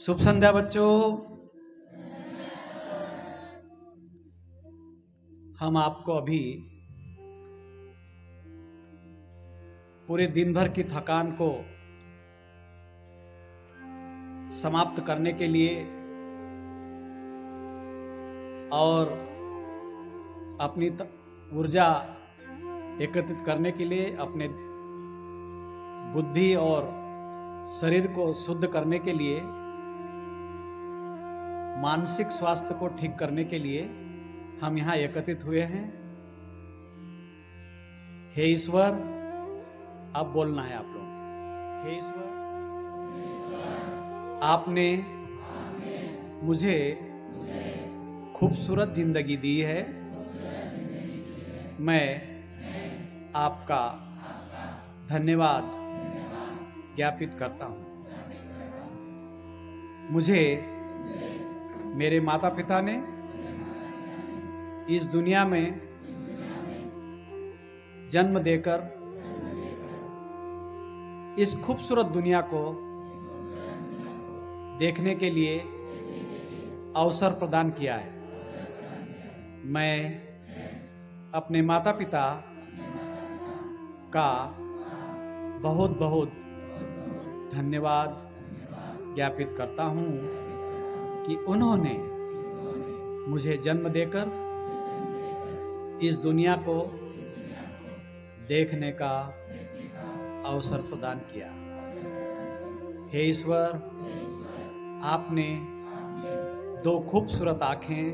शुभ संध्या बच्चों। हम आपको अभी पूरे दिन भर की थकान को समाप्त करने के लिए और अपनी ऊर्जा एकत्रित करने के लिए, अपने बुद्धि और शरीर को शुद्ध करने के लिए, मानसिक स्वास्थ्य को ठीक करने के लिए हम यहाँ एकत्रित हुए हैं। हे ईश्वर, अब बोलना है आप लोग। हे ईश्वर, आपने मुझे खूबसूरत जिंदगी दी है। मैं आपका धन्यवाद ज्ञापित करता हूँ। मुझे मेरे माता पिता ने इस दुनिया में जन्म देकर इस खूबसूरत दुनिया को देखने के लिए अवसर प्रदान किया है। मैं अपने माता पिता का बहुत बहुत धन्यवाद ज्ञापित करता हूँ कि उन्होंने मुझे जन्म देकर इस दुनिया को देखने का अवसर प्रदान किया। हे ईश्वर, आपने दो खूबसूरत आँखें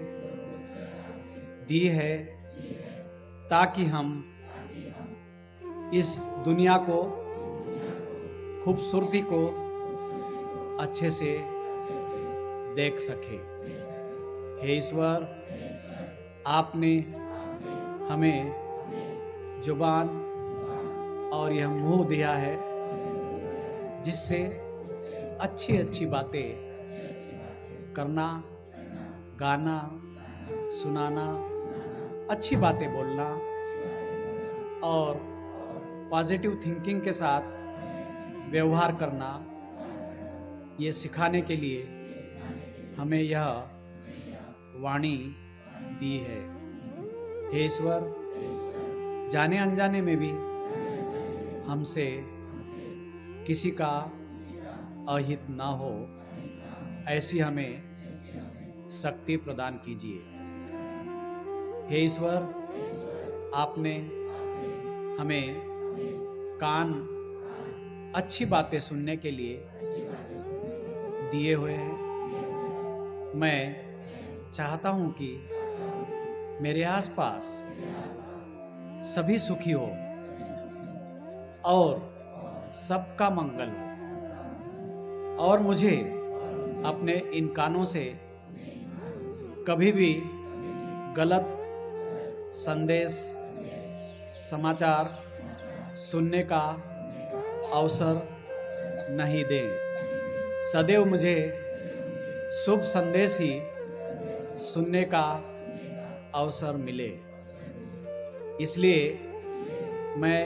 दी है ताकि हम इस दुनिया को, खूबसूरती को अच्छे से देख सके। हे ईश्वर, आपने हमें जुबान और यह मुंह दिया है जिससे अच्छी अच्छी बातें करना, गाना, सुनाना, अच्छी बातें बोलना और पॉजिटिव थिंकिंग के साथ व्यवहार करना, ये सिखाने के लिए हमें यह वाणी दी है। हे ईश्वर, जाने अनजाने में भी हमसे किसी का अहित ना हो, ऐसी हमें शक्ति प्रदान कीजिए। हे ईश्वर, आपने हमें कान अच्छी बातें सुनने के लिए दिए हुए हैं। मैं चाहता हूँ कि मेरे आसपास सभी सुखी हो और सबका मंगल हो, और मुझे अपने इन कानों से कभी भी गलत संदेश, समाचार सुनने का अवसर नहीं दें। सदैव मुझे शुभ संदेश ही सुनने का अवसर मिले। इसलिए मैं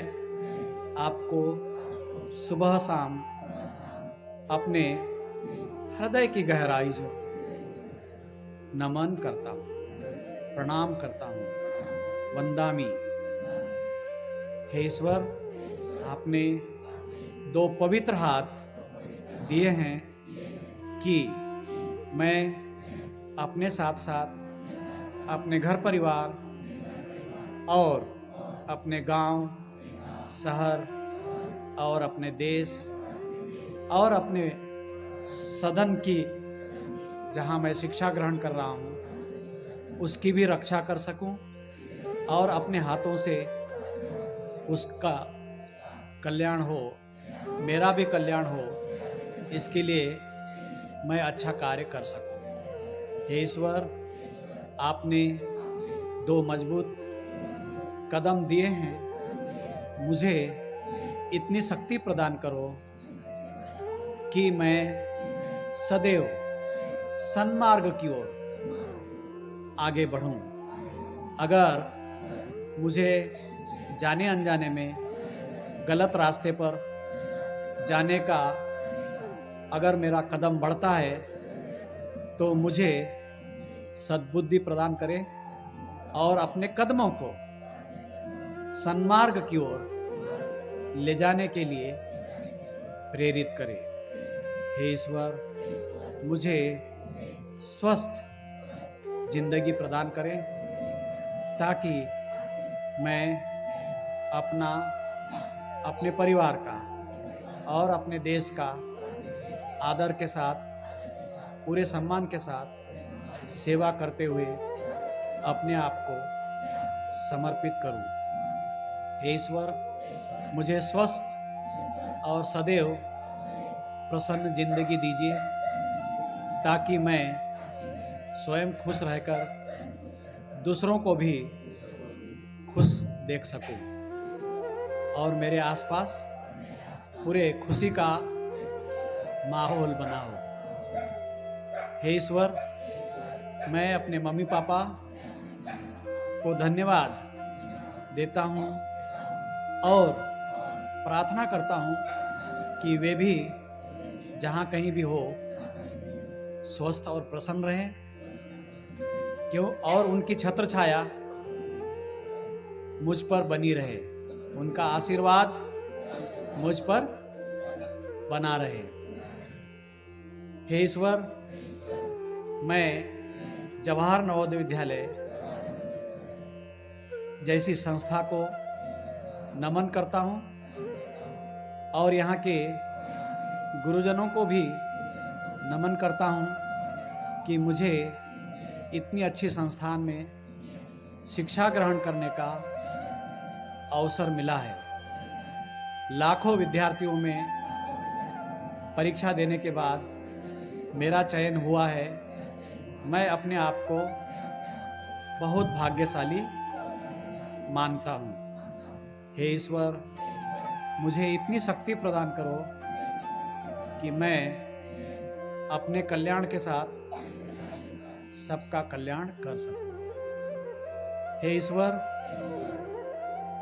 आपको सुबह शाम अपने हृदय की गहराई से नमन करता हूँ, प्रणाम करता हूँ, वंदामि। हे ईश्वर, आपने दो पवित्र हाथ दिए हैं कि मैं अपने साथ साथ अपने घर परिवार और अपने गांव, शहर और अपने देश और अपने सदन की, जहां मैं शिक्षा ग्रहण कर रहा हूं, उसकी भी रक्षा कर सकूं और अपने हाथों से उसका कल्याण हो, मेरा भी कल्याण हो, इसके लिए मैं अच्छा कार्य कर सकूं। हे ईश्वर, आपने दो मजबूत कदम दिए हैं। मुझे इतनी शक्ति प्रदान करो कि मैं सदैव सन्मार्ग की ओर आगे बढ़ूं। अगर मुझे जाने अनजाने में गलत रास्ते पर जाने का अगर मेरा कदम बढ़ता है तो मुझे सद्बुद्धि प्रदान करें और अपने कदमों को सन्मार्ग की ओर ले जाने के लिए प्रेरित करें। हे ईश्वर, मुझे स्वस्थ जिंदगी प्रदान करें ताकि मैं अपने परिवार का और अपने देश का आदर के साथ, पूरे सम्मान के साथ सेवा करते हुए अपने आप को समर्पित करूं। हे ईश्वर, मुझे स्वस्थ और सदैव प्रसन्न जिंदगी दीजिए ताकि मैं स्वयं खुश रहकर दूसरों को भी खुश देख सकूं और मेरे आसपास पूरे खुशी का माहौल बना हो। हे ईश्वर, मैं अपने मम्मी पापा को धन्यवाद देता हूं और प्रार्थना करता हूं कि वे भी जहां कहीं भी हो स्वस्थ और प्रसन्न रहें, क्यों और उनकी छत्र छाया मुझ पर बनी रहे, उनका आशीर्वाद मुझ पर बना रहे। हे ईश्वर, मैं जवाहर नवोदय विद्यालय जैसी संस्था को नमन करता हूं और यहाँ के गुरुजनों को भी नमन करता हूं कि मुझे इतनी अच्छी संस्थान में शिक्षा ग्रहण करने का अवसर मिला है। लाखों विद्यार्थियों में परीक्षा देने के बाद मेरा चयन हुआ है। मैं अपने आप को बहुत भाग्यशाली मानता हूँ। हे ईश्वर, मुझे इतनी शक्ति प्रदान करो कि मैं अपने कल्याण के साथ सबका कल्याण कर सकूं। हे ईश्वर,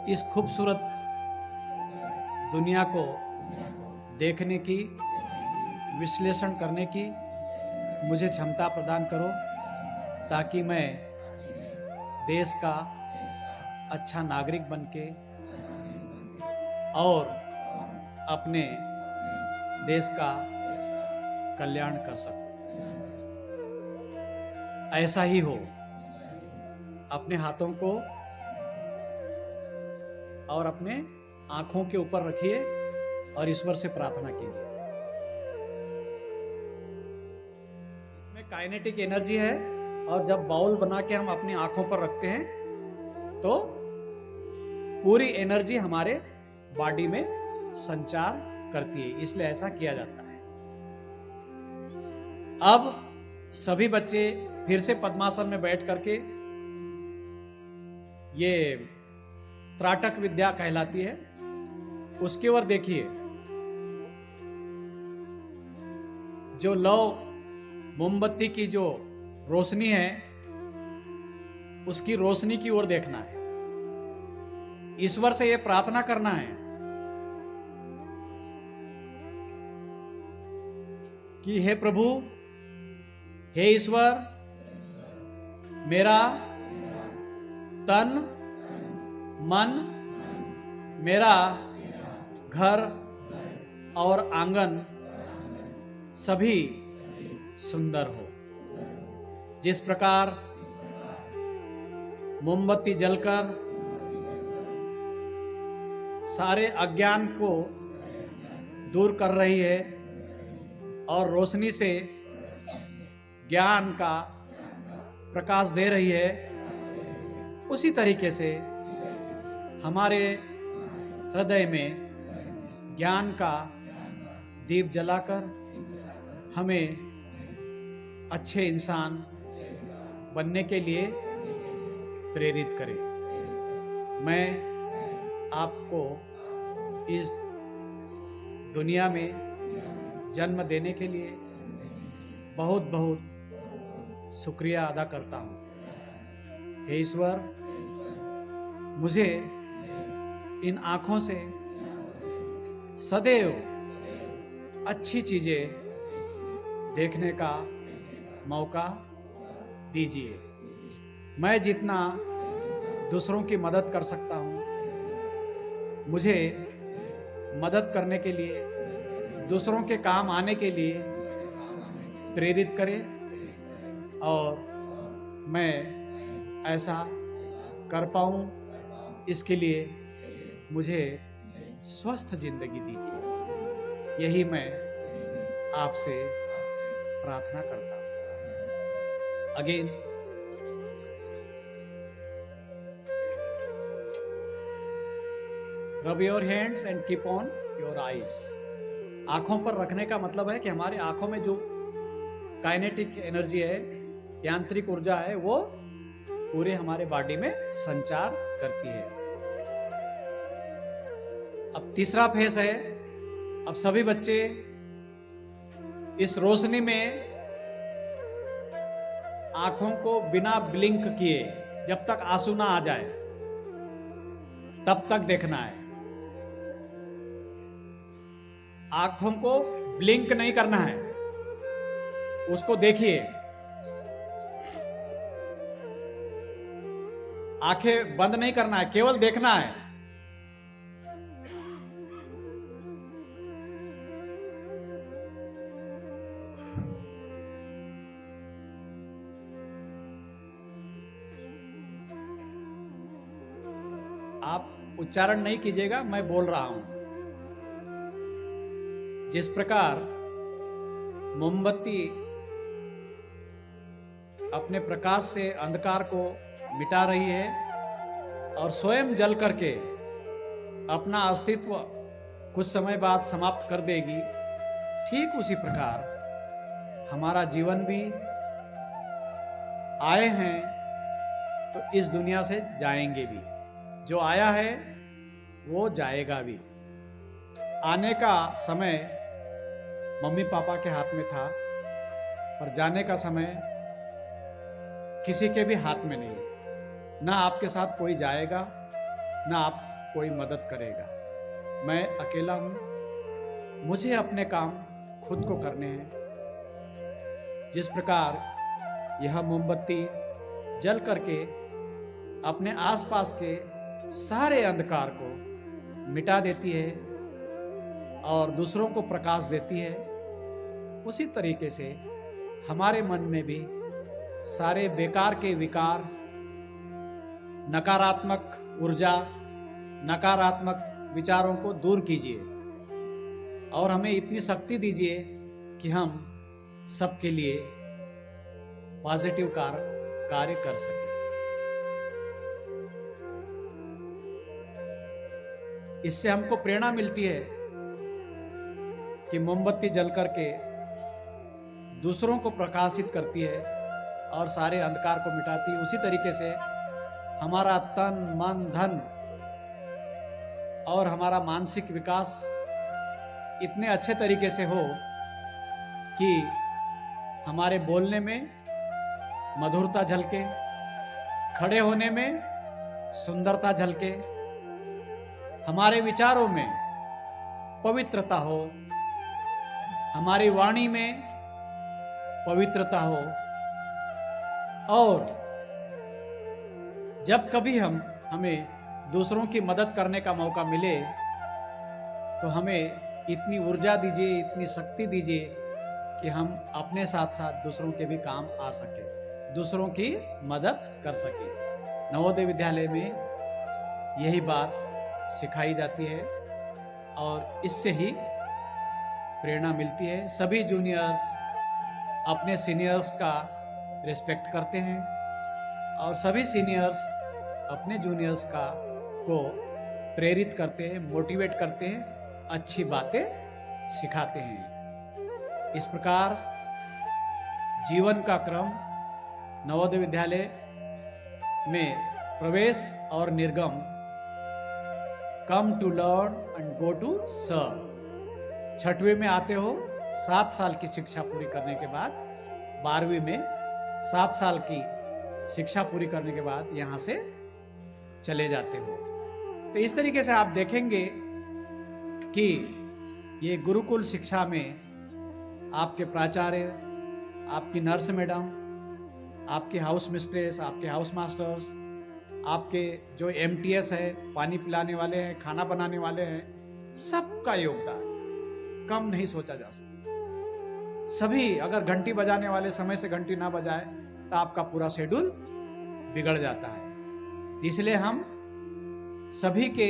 इस खूबसूरत दुनिया को देखने की, विश्लेषण करने की मुझे क्षमता प्रदान करो ताकि मैं देश का अच्छा नागरिक बनके और अपने देश का कल्याण कर सकूं। ऐसा ही हो। अपने हाथों को और अपने आंखों के ऊपर रखिए और ईश्वर से प्रार्थना कीजिए। इसमें काइनेटिक एनर्जी है और जब बाउल बना के हम अपनी आंखों पर रखते हैं तो पूरी एनर्जी हमारे बॉडी में संचार करती है, इसलिए ऐसा किया जाता है। अब सभी बच्चे फिर से पद्मासन में बैठ करके, ये त्राटक विद्या कहलाती है, उसकी ओर देखिए। जो लौ मोमबत्ती की जो रोशनी है उसकी रोशनी की ओर देखना है। ईश्वर से यह प्रार्थना करना है कि हे प्रभु, हे ईश्वर, मेरा तन मन, मेरा घर और आंगन सभी सुंदर हो। जिस प्रकार मोमबत्ती जलकर सारे अज्ञान को दूर कर रही है और रोशनी से ज्ञान का प्रकाश दे रही है, उसी तरीके से हमारे हृदय में ज्ञान का दीप जलाकर हमें अच्छे इंसान बनने के लिए प्रेरित करें। मैं आपको इस दुनिया में जन्म देने के लिए बहुत बहुत शुक्रिया अदा करता हूँ। हे ईश्वर, मुझे इन आँखों से सदैव अच्छी चीज़ें देखने का मौका दीजिए। मैं जितना दूसरों की मदद कर सकता हूँ, मुझे मदद करने के लिए, दूसरों के काम आने के लिए प्रेरित करें और मैं ऐसा कर पाऊँ, इसके लिए मुझे स्वस्थ जिंदगी दीजिए। यही मैं आपसे प्रार्थना करता हूँ। Again rub your hands and keep on your eyes. आंखों पर रखने का मतलब है कि हमारे आंखों में जो काइनेटिक एनर्जी है, यांत्रिक ऊर्जा है, वो पूरे हमारे बॉडी में संचार करती है। अब तीसरा फेस है, अब सभी बच्चे इस रोशनी में आंखों को बिना ब्लिंक किए, जब तक आंसू ना आ जाए तब तक देखना है। आंखों को ब्लिंक नहीं करना है, उसको देखिए। आंखें बंद नहीं करना है, केवल देखना है। आप उच्चारण नहीं कीजिएगा, मैं बोल रहा हूं। जिस प्रकार मोमबत्ती अपने प्रकाश से अंधकार को मिटा रही है और स्वयं जल करके अपना अस्तित्व कुछ समय बाद समाप्त कर देगी, ठीक उसी प्रकार हमारा जीवन भी, आए हैं तो इस दुनिया से जाएंगे भी। जो आया है वो जाएगा भी। आने का समय मम्मी पापा के हाथ में था, पर जाने का समय किसी के भी हाथ में नहीं। ना आपके साथ कोई जाएगा, ना आप कोई मदद करेगा। मैं अकेला हूं, मुझे अपने काम खुद को करने हैं। जिस प्रकार यह मोमबत्ती जल करके अपने आसपास के सारे अंधकार को मिटा देती है और दूसरों को प्रकाश देती है, उसी तरीके से हमारे मन में भी सारे बेकार के विकार, नकारात्मक ऊर्जा, नकारात्मक विचारों को दूर कीजिए और हमें इतनी शक्ति दीजिए कि हम सबके लिए पॉजिटिव कार्य कर सकें। इससे हमको प्रेरणा मिलती है कि मोमबत्ती जल करके दूसरों को प्रकाशित करती है और सारे अंधकार को मिटाती है। उसी तरीके से हमारा तन, मन, धन और हमारा मानसिक विकास इतने अच्छे तरीके से हो कि हमारे बोलने में मधुरता झलके, खड़े होने में सुंदरता झलके, हमारे विचारों में पवित्रता हो, हमारी वाणी में पवित्रता हो, और जब कभी हमें दूसरों की मदद करने का मौका मिले तो हमें इतनी ऊर्जा दीजिए, इतनी शक्ति दीजिए कि हम अपने साथ साथ दूसरों के भी काम आ सके, दूसरों की मदद कर सके। नवोदय विद्यालय में यही बात सिखाई जाती है और इससे ही प्रेरणा मिलती है। सभी जूनियर्स अपने सीनियर्स का रिस्पेक्ट करते हैं और सभी सीनियर्स अपने जूनियर्स को प्रेरित करते हैं, मोटिवेट करते हैं, अच्छी बातें सिखाते हैं। इस प्रकार जीवन का क्रम नवोदय विद्यालय में प्रवेश और निर्गम, come to learn and go to serve. 6वीं में आते हो, 7 साल की शिक्षा पूरी करने के बाद 12वीं में 7 साल की शिक्षा पूरी करने के बाद यहाँ से चले जाते हो। तो इस तरीके से आप देखेंगे कि ये गुरुकुल शिक्षा में आपके प्राचार्य, आपकी नर्स मैडम, आपके हाउस मिस्ट्रेस, आपके हाउस मास्टर्स, आपके जो MTS है, पानी पिलाने वाले हैं, खाना बनाने वाले हैं, सबका योगदान कम नहीं सोचा जा सकता। सभी, अगर घंटी बजाने वाले समय से घंटी ना बजाए तो आपका पूरा शेड्यूल बिगड़ जाता है। इसलिए हम सभी के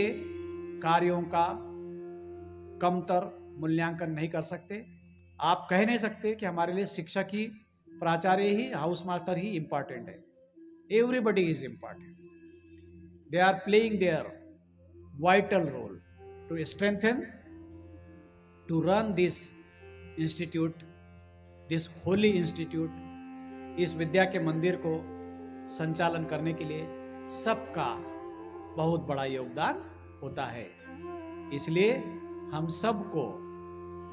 कार्यों का कमतर मूल्यांकन नहीं कर सकते। आप कह नहीं सकते कि हमारे लिए शिक्षक ही, प्राचार्य ही, हाउस मास्टर ही इंपॉर्टेंट है। Everybody is important. They are playing their vital role to strengthen, to run this institute, this holy institute. इस विद्या के मंदिर को संचालन करने के लिए सबका बहुत बड़ा योगदान होता है। इसलिए हम सबको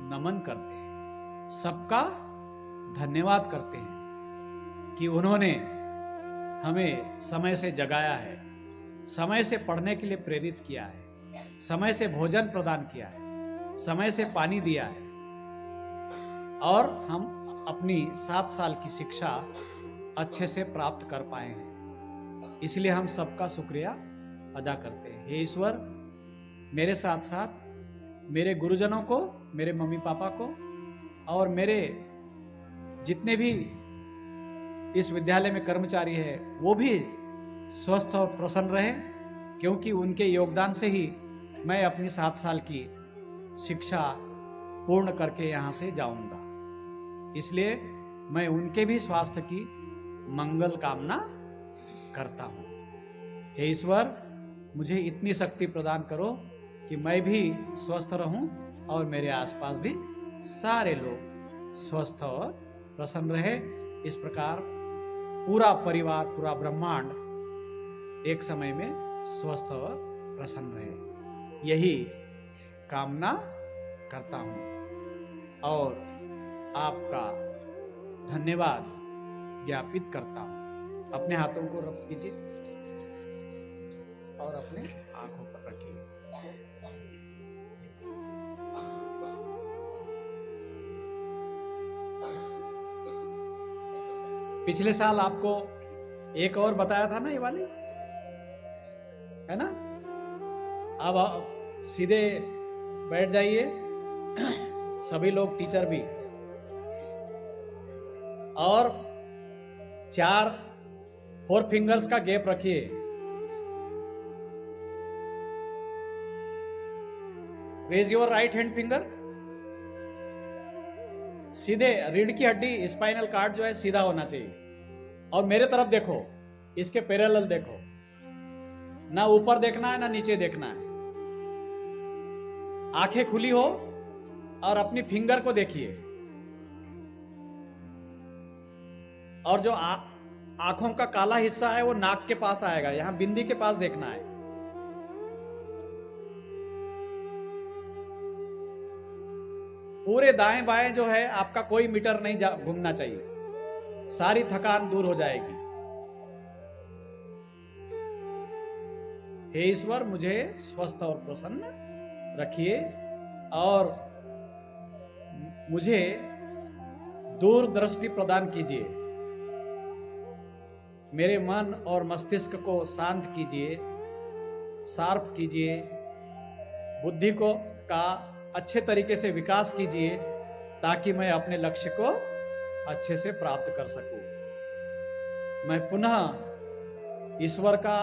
नमन करते हैं, सबका धन्यवाद करते हैं कि उन्होंने हमें समय से जगाया है, समय से पढ़ने के लिए प्रेरित किया है, समय से भोजन प्रदान किया है, समय से पानी दिया है, और हम अपनी 7 साल की शिक्षा अच्छे से प्राप्त कर पाए हैं। इसलिए हम सबका शुक्रिया अदा करते हैं। हे ईश्वर, मेरे साथ साथ मेरे गुरुजनों को, मेरे मम्मी पापा को, और मेरे जितने भी इस विद्यालय में कर्मचारी हैं, वो भी स्वस्थ और प्रसन्न रहें, क्योंकि उनके योगदान से ही मैं अपनी 7 साल की शिक्षा पूर्ण करके यहाँ से जाऊंगा। इसलिए मैं उनके भी स्वास्थ्य की मंगल कामना करता हूँ। हे ईश्वर, मुझे इतनी शक्ति प्रदान करो कि मैं भी स्वस्थ रहूं और मेरे आसपास भी सारे लोग स्वस्थ और प्रसन्न रहे। इस प्रकार पूरा परिवार, पूरा ब्रह्मांड एक समय में स्वस्थ और प्रसन्न रहे, यही कामना करता हूं और आपका धन्यवाद ज्ञापित करता हूं। अपने हाथों को रख कीजिए और अपने आंखों पर रखिए। पिछले साल आपको एक और बताया था ना, ये वाली है ना। अब आप सीधे बैठ जाइए, सभी लोग, टीचर भी, और 4 फिंगर्स का गैप रखिए। Raise your right hand finger. सीधे रीढ़ की हड्डी, स्पाइनल कार्ड जो है सीधा होना चाहिए, और मेरे तरफ देखो, इसके पैरेलल देखो, ना ऊपर देखना है ना नीचे देखना है। आंखें खुली हो और अपनी फिंगर को देखिए, और जो आंखों का काला हिस्सा है वो नाक के पास आएगा, यहां बिंदी के पास देखना है। पूरे दाएं बाएं जो है आपका कोई मीटर नहीं घूमना चाहिए, सारी थकान दूर हो जाएगी। हे ईश्वर, मुझे स्वस्थ और प्रसन्न रखिए और मुझे दूरदृष्टि प्रदान कीजिए। मेरे मन और मस्तिष्क को शांत कीजिए, शार्प कीजिए, बुद्धि को का अच्छे तरीके से विकास कीजिए, ताकि मैं अपने लक्ष्य को अच्छे से प्राप्त कर सकूं। मैं पुनः ईश्वर का,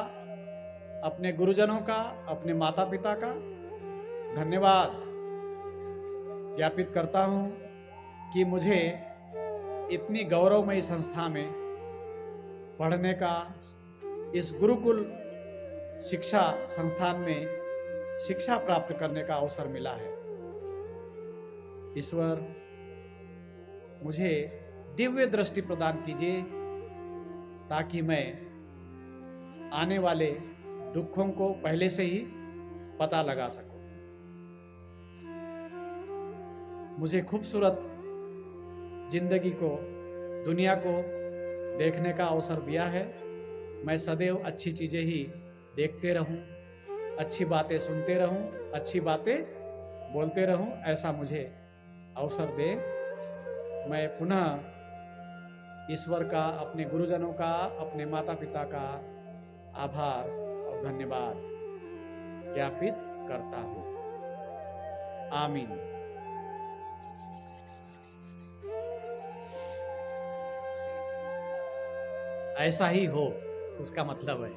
अपने गुरुजनों का, अपने माता पिता का धन्यवाद ज्ञापित करता हूं कि मुझे इतनी गौरवमयी संस्था में पढ़ने का, इस गुरुकुल शिक्षा संस्थान में शिक्षा प्राप्त करने का अवसर मिला है। ईश्वर, मुझे दिव्य दृष्टि प्रदान कीजिए, ताकि मैं आने वाले दुखों को पहले से ही पता लगा सकूं। मुझे खूबसूरत जिंदगी को, दुनिया को देखने का अवसर दिया है। मैं सदैव अच्छी चीजें ही देखते रहूं, अच्छी बातें सुनते रहूं, अच्छी बातें बोलते रहूं, ऐसा मुझे अवसर दे। मैं पुनः ईश्वर का, अपने गुरुजनों का, अपने माता पिता का आभार और धन्यवाद ज्ञापित करता हूँ। आमीन। ऐसा ही हो, उसका मतलब है।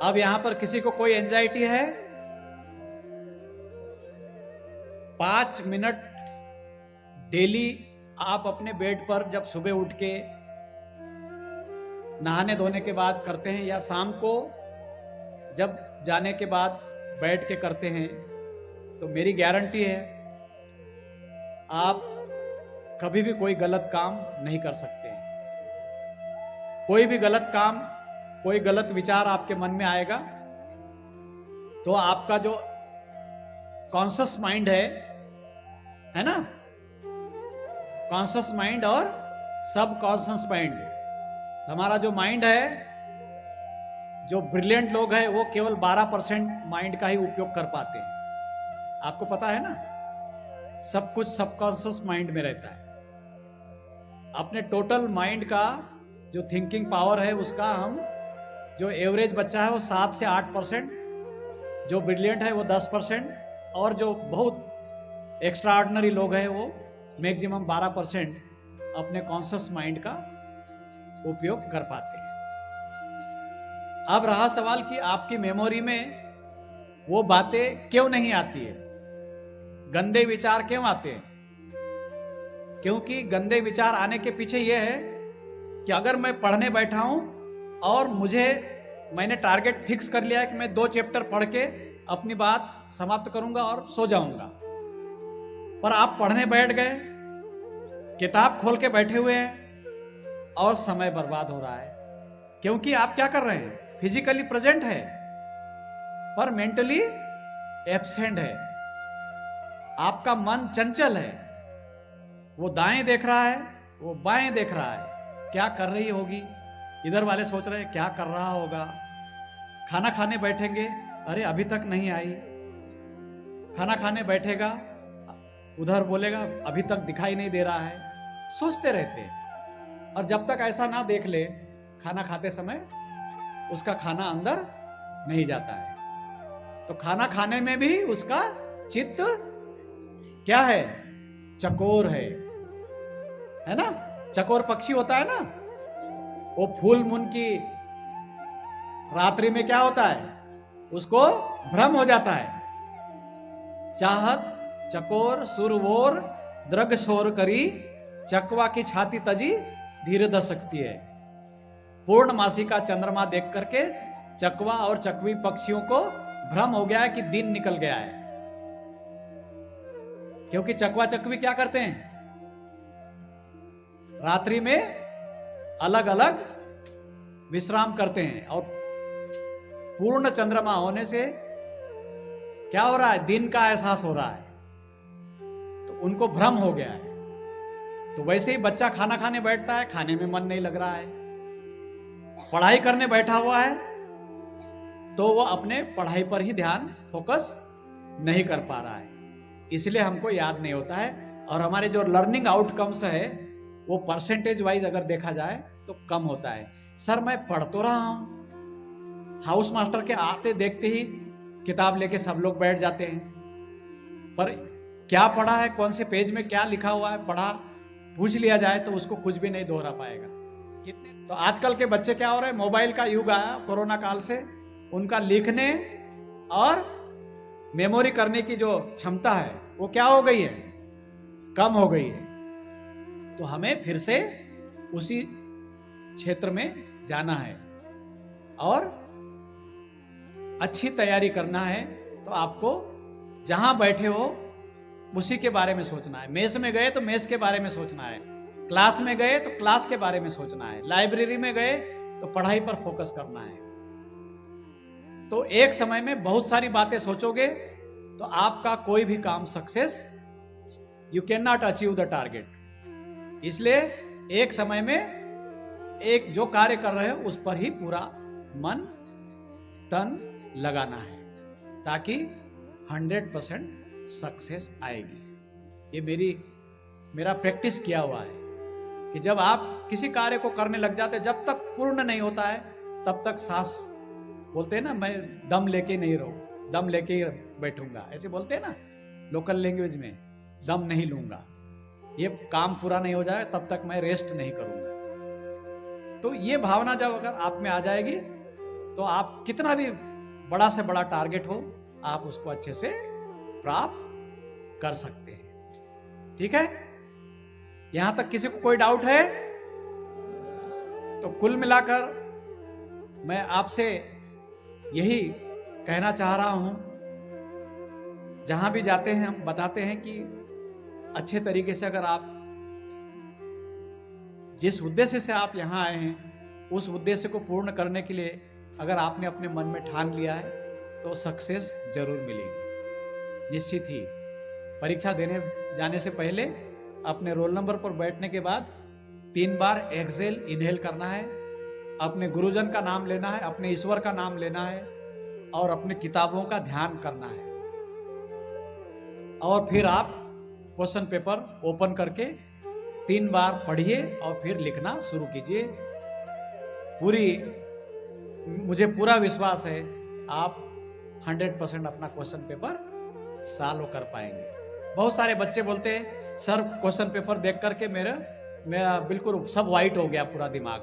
अब यहां पर किसी को कोई एंजाइटी है? 5 मिनट डेली आप अपने बेड पर जब सुबह उठ के नहाने धोने के बाद करते हैं, या शाम को जब जाने के बाद बैठ के करते हैं, तो मेरी गारंटी है आप कभी भी कोई गलत काम नहीं कर सकते। कोई भी गलत काम, कोई गलत विचार आपके मन में आएगा तो आपका जो कॉन्शियस माइंड है ना, कॉन्शियस माइंड और सब कॉन्शियस माइंड, हमारा जो माइंड है, जो ब्रिलियंट लोग हैं वो केवल 12% माइंड का ही उपयोग कर पाते हैं। आपको पता है ना, सब कुछ सबकॉन्शियस माइंड में रहता है। अपने टोटल माइंड का जो थिंकिंग पावर है उसका हम, जो एवरेज बच्चा है वो 7 से 8%, जो ब्रिलियंट है वो 10%, और जो बहुत एक्स्ट्रा ऑर्डिनरी लोग हैं वो मैक्सिमम 12% अपने कॉन्शियस माइंड का उपयोग कर पाते हैं। अब रहा सवाल कि आपकी मेमोरी में वो बातें क्यों नहीं आती है, गंदे विचार क्यों आते हैं? क्योंकि गंदे विचार आने के पीछे ये है कि अगर मैं पढ़ने बैठा हूं और मैंने टारगेट फिक्स कर लिया है कि मैं 2 चैप्टर पढ़ के अपनी बात समाप्त करूंगा और सो जाऊंगा, पर आप पढ़ने बैठ गए, किताब खोल के बैठे हुए हैं और समय बर्बाद हो रहा है। क्योंकि आप क्या कर रहे हैं? फिजिकली प्रेजेंट है पर मेंटली एब्सेंट है। आपका मन चंचल है, वो दाएं देख रहा है, वो बाएं देख रहा है, क्या कर रही होगी, इधर वाले सोच रहे हैं क्या कर रहा होगा। खाना खाने बैठेंगे, अरे अभी तक नहीं आई, खाना खाने बैठेगा, उधर बोलेगा अभी तक दिखाई नहीं दे रहा है। सोचते रहते हैं, और जब तक ऐसा ना देख ले खाना खाते समय, उसका खाना अंदर नहीं जाता है। तो खाना खाने में भी उसका चित्त क्या है? चकोर है ना। चकोर पक्षी होता है ना, वो फूल मून की रात्रि में क्या होता है, उसको भ्रम हो जाता है। चाहत चकोर सुरवोर द्रग शोर करी, चकवा की छाती तजी धीरे ध सकती है। पूर्णमासी का चंद्रमा देख करके चकवा और चकवी पक्षियों को भ्रम हो गया है कि दिन निकल गया है। क्योंकि चकवा चकवी क्या करते हैं? रात्रि में अलग अलग विश्राम करते हैं, और पूर्ण चंद्रमा होने से क्या हो रहा है? दिन का एहसास हो रहा है, तो उनको भ्रम हो गया है। तो वैसे ही बच्चा खाना खाने बैठता है, खाने में मन नहीं लग रहा है, पढ़ाई करने बैठा हुआ है तो वो अपने पढ़ाई पर ही ध्यान फोकस नहीं कर पा रहा है, इसलिए हमको याद नहीं होता है। और हमारे जो लर्निंग आउटकम्स है वो परसेंटेज वाइज अगर देखा जाए तो कम होता है। सर मैं पढ़ तो रहा हूं, हाउस मास्टर के आते देखते ही किताब लेके सब लोग बैठ जाते हैं, पर क्या पढ़ा है, कौन से पेज में क्या लिखा हुआ है, पढ़ा पूछ लिया जाए तो उसको कुछ भी नहीं दोहरा पाएगा। कितने तो आजकल के बच्चे क्या हो रहे हैं, मोबाइल का युग आया कोरोना काल से, उनका लिखने और मेमोरी करने की जो क्षमता है वो क्या हो गई है? कम हो गई है। तो हमें फिर से उसी क्षेत्र में जाना है और अच्छी तैयारी करना है। तो आपको जहां बैठे हो उसी के बारे में सोचना है। मेस में गए तो मेस के बारे में सोचना है, क्लास में गए तो क्लास के बारे में सोचना है, लाइब्रेरी में गए तो पढ़ाई पर फोकस करना है। तो एक समय में बहुत सारी बातें सोचोगे तो आपका कोई भी काम success, you can not achieve the target. इसलिए एक समय में एक जो कार्य कर रहे हो उस पर ही पूरा मन तन लगाना है, ताकि 100% सक्सेस आएगी। ये मेरा प्रैक्टिस किया हुआ है कि जब आप किसी कार्य को करने लग जाते, जब तक पूर्ण नहीं होता है तब तक सांस, बोलते हैं ना, मैं दम लेके नहीं रहूँ, दम लेके ही बैठूंगा, ऐसे बोलते हैं ना लोकल लैंग्वेज में, दम नहीं लूंगा, ये काम पूरा नहीं हो जाए तब तक मैं रेस्ट नहीं करूंगा। तो ये भावना जब अगर आप में आ जाएगी तो आप कितना भी बड़ा से बड़ा टारगेट हो, आप उसको अच्छे से प्राप्त कर सकते हैं। ठीक है, यहां तक किसी को कोई डाउट है? तो कुल मिलाकर मैं आपसे यही कहना चाह रहा हूं, जहां भी जाते हैं हम बताते हैं कि अच्छे तरीके से अगर आप जिस उद्देश्य से आप यहां आए हैं उस उद्देश्य को पूर्ण करने के लिए अगर आपने अपने मन में ठान लिया है तो सक्सेस जरूर मिलेगी, निश्चित ही। परीक्षा देने जाने से पहले अपने रोल नंबर पर बैठने के बाद 3 बार एक्सहेल इनहेल करना है, अपने गुरुजन का नाम लेना है, अपने ईश्वर का नाम लेना है और अपने किताबों का ध्यान करना है। और फिर आप क्वेश्चन पेपर ओपन करके 3 बार पढ़िए और फिर लिखना शुरू कीजिए। मुझे पूरा विश्वास है आप 100% अपना क्वेश्चन पेपर सॉल्व कर पाएंगे। बहुत सारे बच्चे बोलते हैं सर क्वेश्चन पेपर देख करके मेरा बिल्कुल सब वाइट हो गया पूरा दिमाग।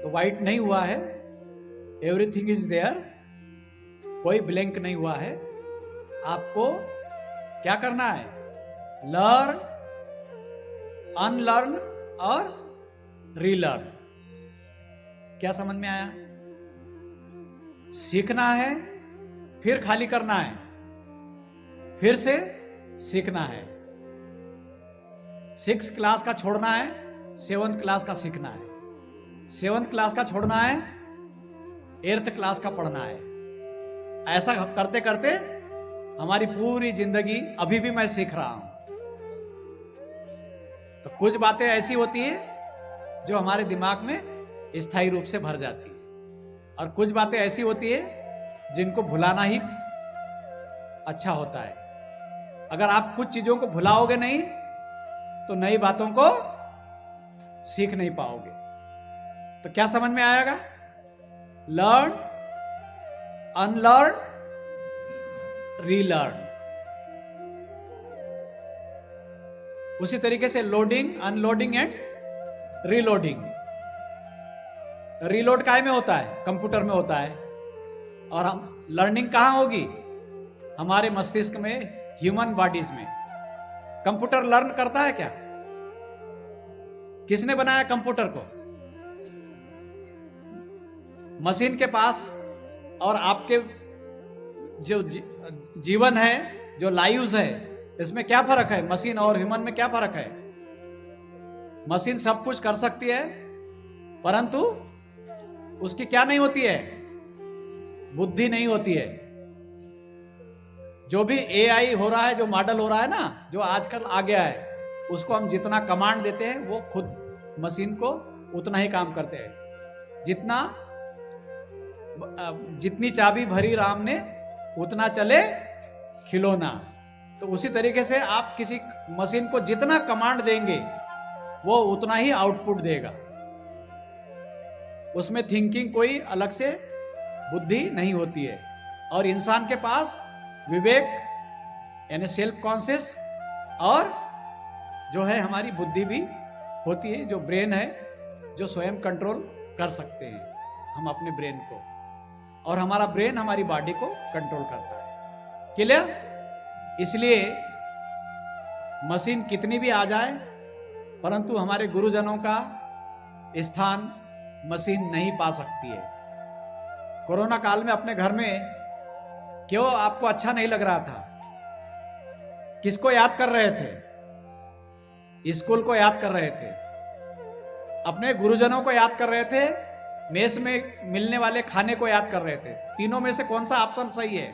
तो वाइट नहीं हुआ है, एवरीथिंग इज देयर, कोई ब्लैंक नहीं हुआ है। आपको क्या करना है? लर्न, अनलर्न और रीलर्न। क्या समझ में आया? सीखना है, फिर खाली करना है, फिर से सीखना है। 6th क्लास का छोड़ना है, 7th क्लास का सीखना है, 7th क्लास का छोड़ना है, 8th क्लास का पढ़ना है। ऐसा करते करते हमारी पूरी जिंदगी, अभी भी मैं सीख रहा हूं। तो कुछ बातें ऐसी होती है जो हमारे दिमाग में स्थायी रूप से भर जाती है और कुछ बातें ऐसी होती है जिनको भुलाना ही अच्छा होता है। अगर आप कुछ चीजों को भुलाओगे नहीं तो नई बातों को सीख नहीं पाओगे। तो क्या समझ में आएगा? Learn, unlearn, relearn. उसी तरीके से loading, unloading and reloading. Reload काय में होता है? कंप्यूटर में होता है। और हम लर्निंग कहां होगी? हमारे मस्तिष्क में, ह्यूमन बॉडीज में। कंप्यूटर लर्न करता है क्या? किसने बनाया कंप्यूटर को? मशीन के पास और आपके जो जीवन है, जो लाइव्स है, इसमें क्या फर्क है? मशीन और ह्यूमन में क्या फर्क है? मशीन सब कुछ कर सकती है परंतु उसकी क्या नहीं होती है? बुद्धि नहीं होती है। जो भी एआई हो रहा है, जो मॉडल हो रहा है ना, जो आजकल आ गया है, उसको हम जितना कमांड देते हैं वो खुद मशीन को उतना ही काम करते हैं। जितनी चाबी भरी राम ने उतना चले खिलौना। तो उसी तरीके से आप किसी मशीन को जितना कमांड देंगे वो उतना ही आउटपुट देगा। उसमें थिंकिंग कोई अलग से बुद्धि नहीं होती है। और इंसान के पास विवेक यानी सेल्फ कॉन्शियस और जो है हमारी बुद्धि भी होती है, जो ब्रेन है, जो स्वयं कंट्रोल कर सकते हैं हम अपने ब्रेन को, और हमारा ब्रेन हमारी बॉडी को कंट्रोल करता है। क्लियर? इसलिए मशीन कितनी भी आ जाए परंतु हमारे गुरुजनों का स्थान मशीन नहीं पा सकती है। कोरोना काल में अपने घर में क्यों आपको अच्छा नहीं लग रहा था? किसको याद कर रहे थे? स्कूल को याद कर रहे थे, अपने गुरुजनों को याद कर रहे थे, मेस में मिलने वाले खाने को याद कर रहे थे। तीनों में से कौन सा ऑप्शन सही है?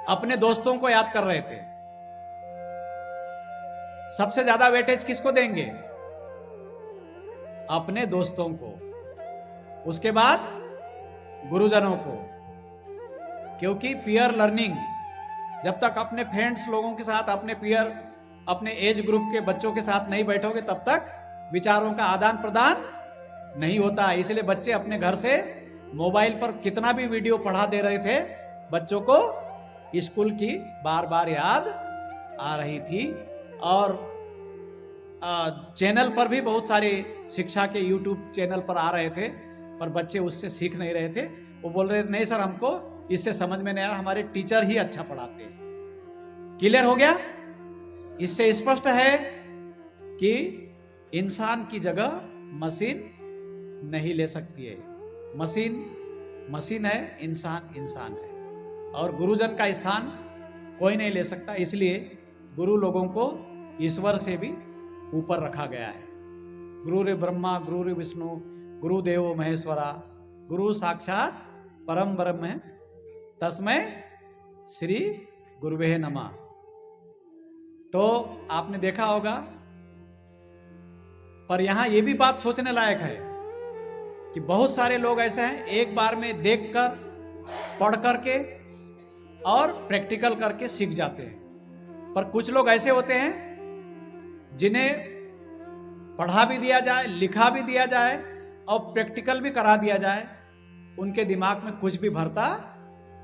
अपने दोस्तों को याद कर रहे थे। सबसे ज्यादा वेटेज किसको देंगे? अपने दोस्तों को, उसके बाद गुरुजनों को, क्योंकि पीयर लर्निंग, जब तक अपने फ्रेंड्स लोगों के साथ, अपने पीयर, अपने एज ग्रुप के बच्चों के साथ नहीं बैठोगे तब तक विचारों का आदान प्रदान नहीं होता। इसलिए बच्चे अपने घर से मोबाइल पर कितना भी वीडियो पढ़ा दे रहे थे, बच्चों को स्कूल की बार बार याद आ रही थी। और चैनल पर भी बहुत सारे शिक्षा के यूट्यूब चैनल पर आ रहे थे, पर बच्चे उससे सीख नहीं रहे थे। वो बोल रहे नहीं सर, हमको इससे समझ में नहीं आ रहा, हमारे टीचर ही अच्छा पढ़ाते हैं। क्लियर हो गया? इससे स्पष्ट है कि इंसान की जगह मशीन नहीं ले सकती है। मशीन मशीन है, इंसान इंसान है, और गुरुजन का स्थान कोई नहीं ले सकता। इसलिए गुरु लोगों को ईश्वर से भी ऊपर रखा गया है। गुरुरे ब्रह्मा गुरुरे विष्णु गुरुदेवो महेश्वरा गुरु साक्षात परम ब्रह्म है, तस्मै श्री गुरुवे नमः। तो आपने देखा होगा, पर यहां यह भी बात सोचने लायक है कि बहुत सारे लोग ऐसे हैं, एक बार में देखकर, पढ़ करके और प्रैक्टिकल करके सीख जाते हैं। पर कुछ लोग ऐसे होते हैं जिन्हें पढ़ा भी दिया जाए, लिखा भी दिया जाए और प्रैक्टिकल भी करा दिया जाए, उनके दिमाग में कुछ भी भरता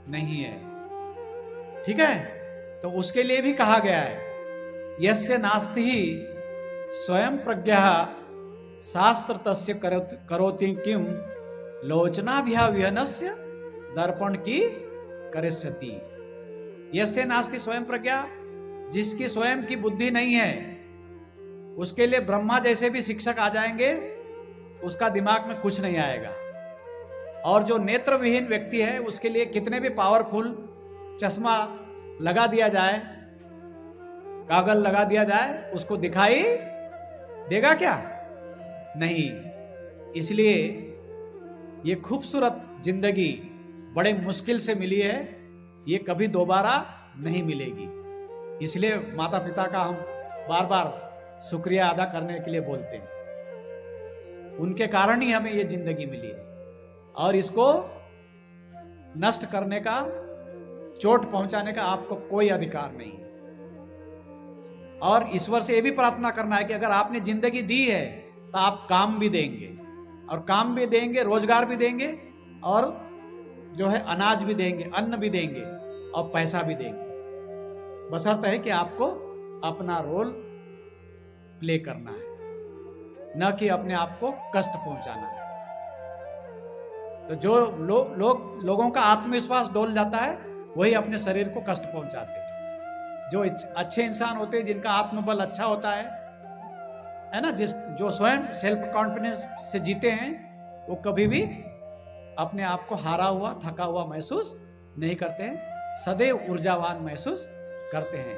नहीं है। ठीक है? तो उसके लिए भी कहा गया है, यस्य नास्ति ही स्वयं प्रज्ञा शास्त्र तस्य करोति किम लोचनाभ्या विहनस्य दर्पण की करिष्यति। यस्य नास्ति स्वयं प्रज्ञा, जिसकी स्वयं की बुद्धि नहीं है, उसके लिए ब्रह्मा जैसे भी शिक्षक आ जाएंगे, उसका दिमाग में कुछ नहीं आएगा। और जो नेत्र विहीन व्यक्ति है, उसके लिए कितने भी पावरफुल चश्मा लगा दिया जाए, कागल लगा दिया जाए, उसको दिखाई देगा क्या? नहीं। इसलिए ये खूबसूरत जिंदगी बड़े मुश्किल से मिली है, ये कभी दोबारा नहीं मिलेगी। इसलिए माता पिता का हम बार बार शुक्रिया अदा करने के लिए बोलते हैं। उनके कारण ही हमें ये जिंदगी मिली है, और इसको नष्ट करने का, चोट पहुंचाने का आपको कोई अधिकार नहीं है। और ईश्वर से ये भी प्रार्थना करना है कि अगर आपने जिंदगी दी है तो आप काम भी देंगे, और काम भी देंगे, रोजगार भी देंगे, और जो है अनाज भी देंगे, अन्न भी देंगे, और पैसा भी देंगे। बशर्ते है कि आपको अपना रोल प्ले करना है, न कि अपने आप को कष्ट पहुंचाना है। तो जो लोगों का आत्मविश्वास डोल जाता है, वही अपने शरीर को कष्ट पहुंचाते हैं। जो अच्छे इंसान होते हैं, जिनका आत्मबल अच्छा होता है ना, जो स्वयं सेल्फ कॉन्फिडेंस से जीते हैं, वो कभी भी अपने आप को हारा हुआ, थका हुआ महसूस नहीं करते हैं, सदैव ऊर्जावान महसूस करते हैं।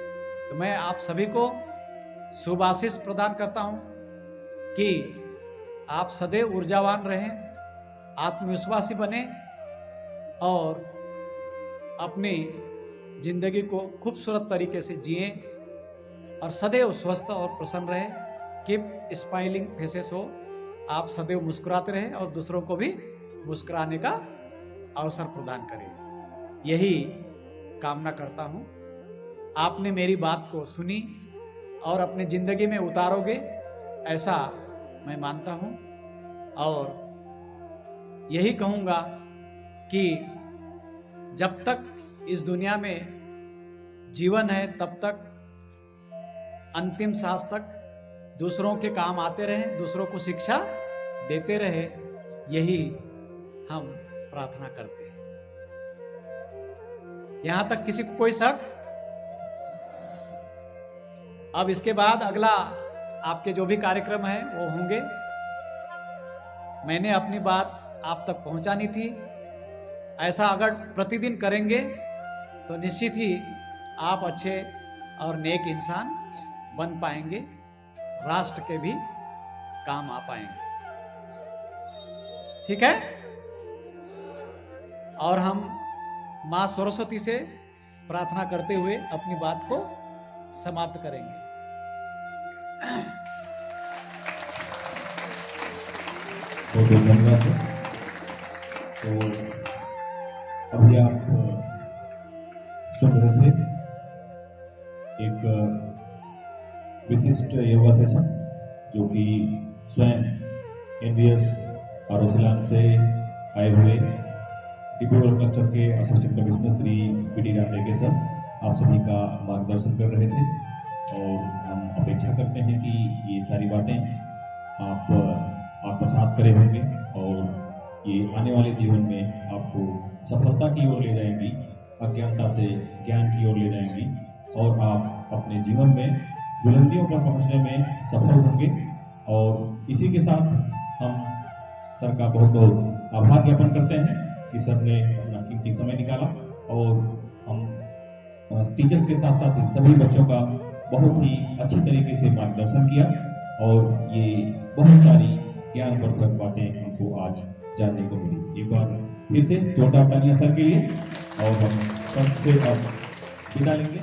तो मैं आप सभी को शुभ आशीष प्रदान करता हूं कि आप सदैव ऊर्जावान रहें, आत्मविश्वासी बने, और अपनी जिंदगी को खूबसूरत तरीके से जिएं, और सदैव स्वस्थ और प्रसन्न रहें। कीप स्माइलिंग फेसेस हो, आप सदैव मुस्कुराते रहें और दूसरों को भी मुस्कुराने का अवसर प्रदान करें। यही कामना करता हूं। आपने मेरी बात को सुनी और अपने जिंदगी में उतारोगे, ऐसा मैं मानता हूं, और यही कहूंगा कि जब तक इस दुनिया में जीवन है, तब तक अंतिम सांस तक दूसरों के काम आते रहें, दूसरों को शिक्षा देते रहे, यही हम प्रार्थना करते हैं। यहां तक किसी को कोई शक? अब इसके बाद अगला आपके जो भी कार्यक्रम है वो होंगे। मैंने अपनी बात आप तक पहुंचानी थी। ऐसा अगर प्रतिदिन करेंगे तो निश्चित ही आप अच्छे और नेक इंसान बन पाएंगे, राष्ट्र के भी काम आ पाएंगे। ठीक है? और हम मां सरस्वती से प्रार्थना करते हुए अपनी बात को समाप्त करेंगे। बहुत धन्यवाद। तो अभी आप सुन रहे थे एक विशिष्ट योगा सेशन जो कि स्वयं एनबीएस और रोशिलांग से आए हुए डिब्रूगढ़ क्लस्टर के assistant commissioner Shri PD. Ramteke sir आप सभी का मार्गदर्शन कर रहे थे और हम अपेक्षा करते हैं कि ये सारी बातें आप आत्मसात करे होंगे और ये आने वाले जीवन में आपको सफलता की ओर ले जाएंगी, अज्ञानता से ज्ञान की ओर ले जाएंगी और आप अपने जीवन में बुलंदियों पर पहुंचने में सफल होंगे। और इसी के साथ हम सर का बहुत बहुत आभार ज्ञापन करते हैं कि सर ने अपना कीमती समय निकाला और हम टीचर्स के साथ साथ सभी बच्चों का बहुत ही अच्छी तरीके से मार्गदर्शन किया और ये बहुत सारी ज्ञानवर्धक बातें हमको आज जानने को मिली। एक बार फिर से जोरदार तालियां सर के लिए और हम सर से अब विदा लेंगे।